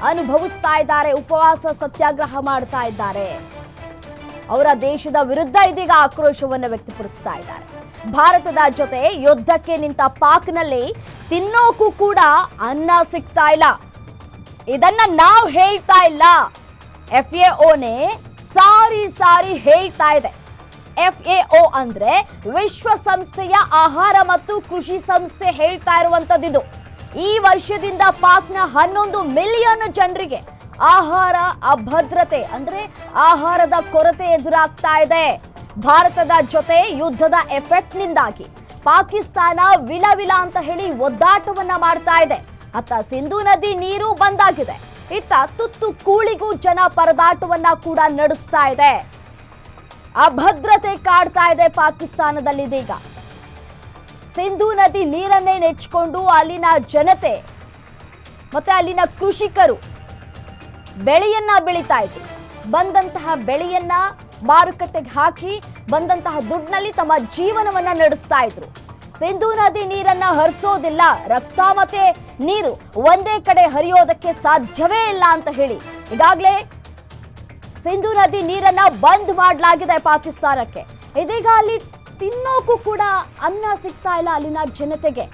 ಅನುಭವಿಸ್ತಾ ಇದ್ದಾರೆ, ಉಪವಾಸ ಸತ್ಯಾಗ್ರಹ ಮಾಡ್ತಾ ಇದ್ದಾರೆ. ಅವರ ದೇಶದ ವಿರುದ್ಧ ಇದೀಗ ಆಕ್ರೋಶವನ್ನು ವ್ಯಕ್ತಪಡಿಸ್ತಾ ಇದ್ದಾರೆ. ಭಾರತದ ಜೊತೆ ಯುದ್ಧಕ್ಕೆ ನಿಂತ ಪಾಕ್ನಲ್ಲಿ ತಿನ್ನೋಕು ಕೂಡ ಅನ್ನ ಸಿಗ್ತಾ ಇಲ್ಲ. ಇದನ್ನ ನಾವು ಹೇಳ್ತಾ ಇಲ್ಲ, FAOನೇ ಸಾರಿ ಹೇಳ್ತಾ ಇದೆ. FAO ಅಂದ್ರೆ ವಿಶ್ವಸಂಸ್ಥೆಯ ಆಹಾರ ಮತ್ತು ಕೃಷಿ ಸಂಸ್ಥೆ ಹೇಳ್ತಾ ಇರುವಂತದ್ದು. ಈ ವರ್ಷದಿಂದ ಪಾಕ್ನ 11 ಮಿಲಿಯನ್ ಜನರಿಗೆ ಆಹಾರ ಅಭದ್ರತೆ ಅಂದ್ರೆ ಆಹಾರದ ಕೊರತೆ ಎದುರಾಗ್ತಾ ಇದೆ. ಭಾರತದ ಜೊತೆ ಯುದ್ಧದ ಎಫೆಕ್ಟ್ ನಿಂದಾಗಿ ಪಾಕಿಸ್ತಾನ ವಿಲ ಅಂತ ಹೇಳಿ ಒದ್ದಾಟವನ್ನ ಮಾಡ್ತಾ ಇದೆ. ಅತ್ತ ಸಿಂಧೂ ನದಿ ನೀರು ಬಂದಾಗಿದೆ, ಇತ್ತ ತುತ್ತು ಕೂಳಿಗೂ ಜನ ಪರದಾಟವನ್ನ ಕೂಡ ನಡೆಸ್ತಾ ಇದೆ. ಅಭದ್ರತೆ ಕಾಡ್ತಾ ಇದೆ ಪಾಕಿಸ್ತಾನದಲ್ಲಿ. ಇದೀಗ ಸಿಂಧೂ ನದಿ ನೀರನ್ನೇ ನೆಚ್ಚಿಕೊಂಡು ಅಲ್ಲಿನ ಜನತೆ ಮತ್ತೆ ಅಲ್ಲಿನ ಕೃಷಿಕರು ಬೆಳೆಯನ್ನ ಬೆಳೀತಾ ಇದ್ರು. ಬಂದಂತಹ ಬೆಳೆಯನ್ನ ಮಾರುಕಟ್ಟೆಗೆ ಹಾಕಿ ಬಂದಂತಹ ದುಡ್ಡಿನಲ್ಲಿ ತಮ್ಮ ಜೀವನವನ್ನ ನಡೆಸ್ತಾ ಇದ್ರು. ಸಿಂಧೂ ನದಿ ನೀರನ್ನ ಹರಿಸೋದಿಲ್ಲ, ರಕ್ತ ಮತ್ತೆ ನೀರು ಒಂದೇ ಕಡೆ ಹರಿಯೋದಕ್ಕೆ ಸಾಧ್ಯವೇ ಇಲ್ಲ ಅಂತ ಹೇಳಿ ಈಗಾಗಲೇ ಸಿಂಧೂ ನದಿ ನೀರನ್ನ ಬಂದ್ ಮಾಡಲಾಗಿದೆ ಪಾಕಿಸ್ತಾನಕ್ಕೆ. ಇದೀಗ ಅಲ್ಲಿ ತಿನ್ನೋಕು ಕೂಡ ಅನ್ನ ಸಿಗ್ತಾ ಇಲ್ಲ ಅಲ್ಲಿನ ಜನತೆಗೆ.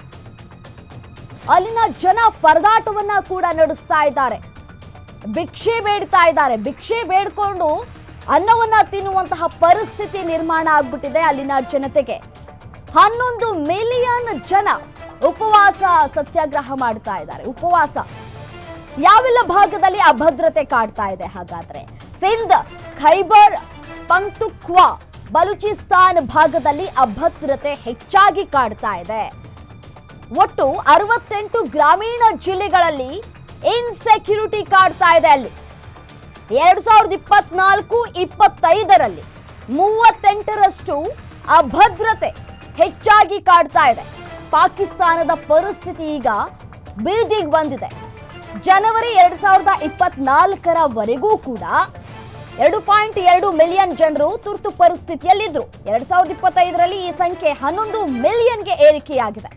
ಅಲ್ಲಿನ ಜನ ಪರದಾಟವನ್ನ ಕೂಡ ನಡೆಸ್ತಾ ಇದ್ದಾರೆ, ಭಿಕ್ಷೆ ಬೇಡ್ತಾ ಇದ್ದಾರೆ. ಭಿಕ್ಷೆ ಬೇಡ್ಕೊಂಡು ಅನ್ನವನ್ನ ತಿನ್ನುವಂತಹ ಪರಿಸ್ಥಿತಿ ನಿರ್ಮಾಣ ಆಗ್ಬಿಟ್ಟಿದೆ ಅಲ್ಲಿನ ಜನತೆಗೆ. 11 ಮಿಲಿಯನ್ ಜನ ಉಪವಾಸ ಸತ್ಯಾಗ್ರಹ ಮಾಡ್ತಾ ಇದ್ದಾರೆ. ಉಪವಾಸ ಯಾವೆಲ್ಲ ಭಾಗದಲ್ಲಿ ಅಭದ್ರತೆ ಕಾಡ್ತಾ ಇದೆ ಹಾಗಾದ್ರೆ? ಸಿಂಧ್, ಖೈಬರ್ ಪಂಕ್ತುಕ್ವಾ, ಬಲೂಚಿಸ್ತಾನ್ ಭಾಗದಲ್ಲಿ ಅಭದ್ರತೆ ಹೆಚ್ಚಾಗಿ ಕಾಡ್ತಾ ಇದೆ. ಒಟ್ಟು 68 ಗ್ರಾಮೀಣ ಜಿಲ್ಲೆಗಳಲ್ಲಿ ಇನ್ಸೆಕ್ಯೂರಿಟಿ ಕಾಡ್ತಾ ಇದೆ. ಅಲ್ಲಿ 2024-25ರಲ್ಲಿ 38ರಷ್ಟು ಅಭದ್ರತೆ ಹೆಚ್ಚಾಗಿ ಕಾಡ್ತಾ ಇದೆ. ಪಾಕಿಸ್ತಾನದ ಪರಿಸ್ಥಿತಿ ಈಗ ಬೀದಿಗೆ ಬಂದಿದೆ. ಜನವರಿ 2024ರವರೆಗೂ ಕೂಡ 2.2 ಮಿಲಿಯನ್ ಜನರು ತುರ್ತು ಪರಿಸ್ಥಿತಿಯಲ್ಲಿದ್ರು. 2025ರಲ್ಲಿ ಈ ಸಂಖ್ಯೆ 11 ಮಿಲಿಯನ್ಗೆ ಏರಿಕೆಯಾಗಿದೆ.